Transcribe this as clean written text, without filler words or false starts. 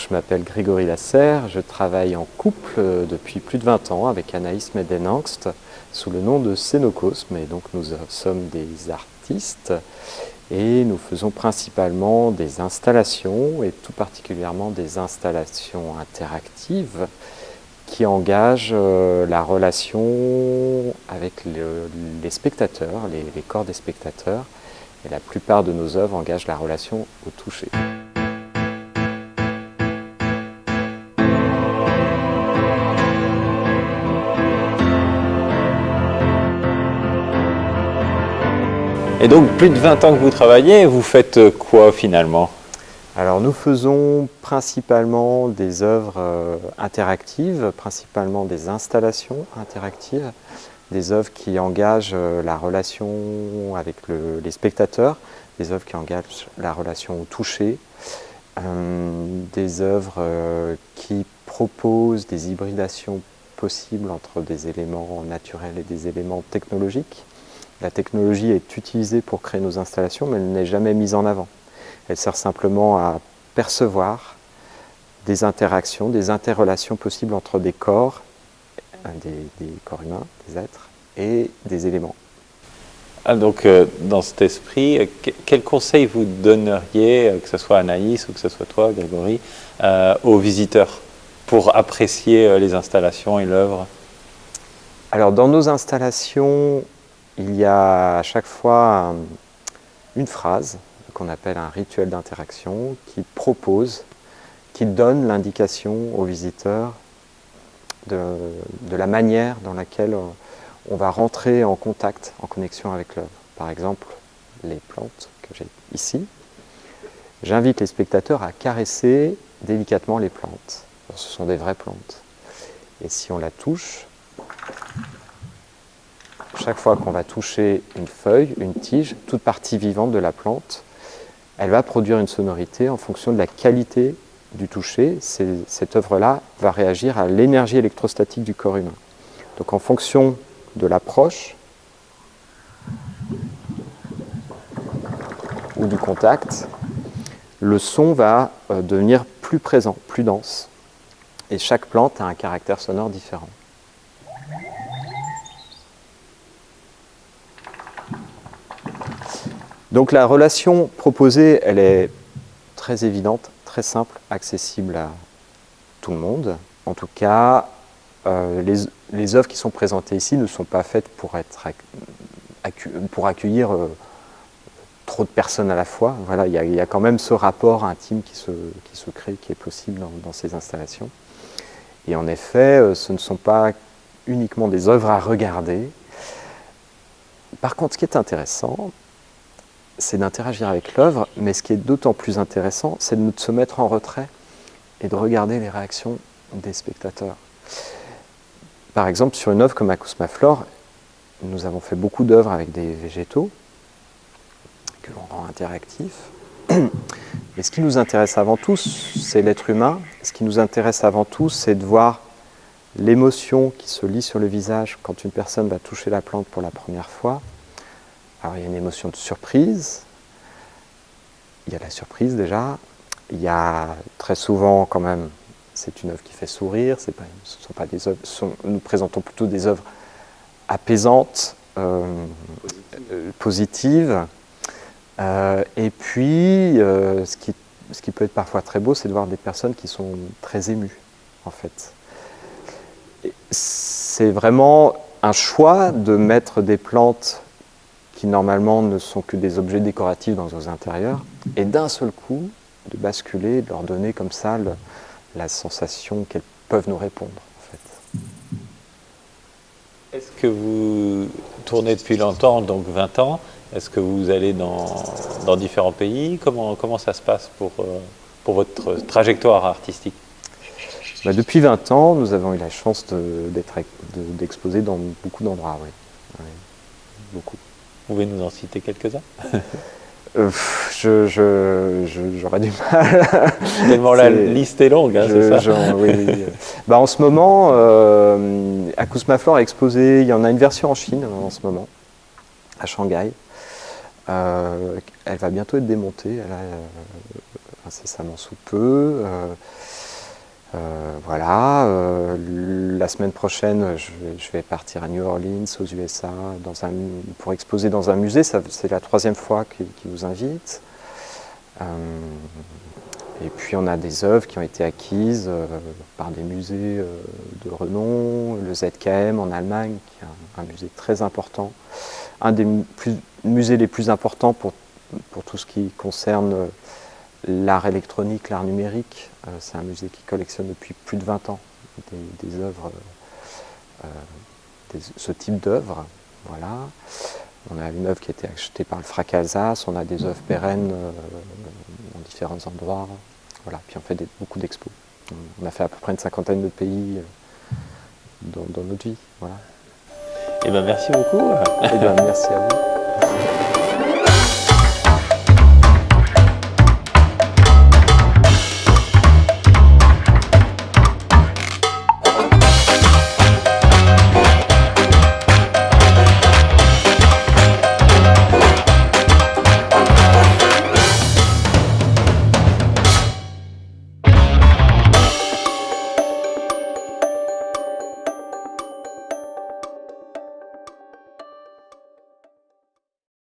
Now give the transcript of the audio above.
je m'appelle Grégory Lasserre, je travaille en couple depuis plus de 20 ans avec Anaïs Medenangst sous le nom de Scénocosme, et donc nous sommes des artistes et nous faisons principalement des installations et tout particulièrement des installations interactives qui engagent la relation avec les spectateurs, les corps des spectateurs, et la plupart de nos œuvres engagent la relation au toucher. Et donc, plus de 20 ans que vous travaillez, vous faites quoi finalement? Alors nous faisons principalement des œuvres interactives, principalement des installations interactives, des œuvres qui engagent la relation avec les spectateurs, des œuvres qui engagent la relation au toucher, des œuvres qui proposent des hybridations possibles entre des éléments naturels et des éléments technologiques. La technologie est utilisée pour créer nos installations, mais elle n'est jamais mise en avant. Elle sert simplement à percevoir des interactions, des interrelations possibles entre des corps, des corps humains, des êtres, et des éléments. Donc, dans cet esprit, quel conseil vous donneriez, que ce soit Anaïs ou que ce soit toi, Grégory, aux visiteurs pour apprécier les installations et l'œuvre? Alors, dans nos installations, il y a à chaque fois une phrase qu'on appelle un rituel d'interaction qui propose, qui donne l'indication aux visiteurs de la manière dans laquelle on va rentrer en contact, en connexion avec l'œuvre. Par exemple, les plantes que j'ai ici. J'invite les spectateurs à caresser délicatement les plantes. Ce sont des vraies plantes. Et si on la touche, chaque fois qu'on va toucher une feuille, une tige, toute partie vivante de la plante, elle va produire une sonorité en fonction de la qualité du toucher. Cette œuvre-là va réagir à l'énergie électrostatique du corps humain. Donc en fonction de l'approche ou du contact, le son va devenir plus présent, plus dense. Et chaque plante a un caractère sonore différent. Donc la relation proposée, elle est très évidente, très simple, accessible à tout le monde. En tout cas, les œuvres qui sont présentées ici ne sont pas faites pour accueillir trop de personnes à la fois. Voilà, il y a quand même ce rapport intime qui se crée, qui est possible dans ces installations. Et en effet, ce ne sont pas uniquement des œuvres à regarder. Par contre, ce qui est intéressant, c'est d'interagir avec l'œuvre, mais ce qui est d'autant plus intéressant, c'est de se mettre en retrait et de regarder les réactions des spectateurs. Par exemple, sur une œuvre comme Acousmaflore, nous avons fait beaucoup d'œuvres avec des végétaux que l'on rend interactifs. Et ce qui nous intéresse avant tout, c'est l'être humain. Ce qui nous intéresse avant tout, c'est de voir l'émotion qui se lit sur le visage quand une personne va toucher la plante pour la première fois. Alors il y a une émotion de surprise, il y a la surprise déjà, il y a très souvent quand même, c'est une œuvre qui fait sourire, ce ne sont pas des œuvres, nous présentons plutôt des œuvres apaisantes, positives. Et puis ce qui peut être parfois très beau, c'est de voir des personnes qui sont très émues en fait. C'est vraiment un choix de mettre des plantes qui normalement ne sont que des objets décoratifs dans nos intérieurs, et d'un seul coup, de basculer, de leur donner comme ça la sensation qu'elles peuvent nous répondre. En fait. Est-ce que vous tournez depuis longtemps, donc 20 ans? Est-ce que vous allez dans différents pays? Comment ça se passe pour votre trajectoire artistique? Depuis 20 ans, nous avons eu la chance d'exposer dans beaucoup d'endroits, oui. Oui, beaucoup. Vous pouvez nous en citer quelques-uns? J'aurais du mal. Tellement la liste est longue, hein, c'est ça? Oui. En ce moment, Acousmaflore a exposé, il y en a une version en Chine en ce moment, à Shanghai. Elle va bientôt être démontée, incessamment sous peu. Voilà, la semaine prochaine, je vais partir à New Orleans, aux USA, pour exposer dans un musée. C'est la 3e fois qu'ils nous invitent. Et puis on a des œuvres qui ont été acquises par des musées de renom, le ZKM en Allemagne, qui est un musée très important, un des musées les plus importants pour tout ce qui concerne l'art électronique, l'art numérique. C'est un musée qui collectionne depuis plus de 20 ans des œuvres, ce type d'œuvres. Voilà. On a une œuvre qui a été achetée par le FRAC Alsace, on a des œuvres pérennes dans différents endroits. Voilà. Puis on fait beaucoup d'expos. On a fait à peu près une 50aine de pays dans notre vie. Voilà. Eh ben, merci beaucoup. Eh ben, merci à vous.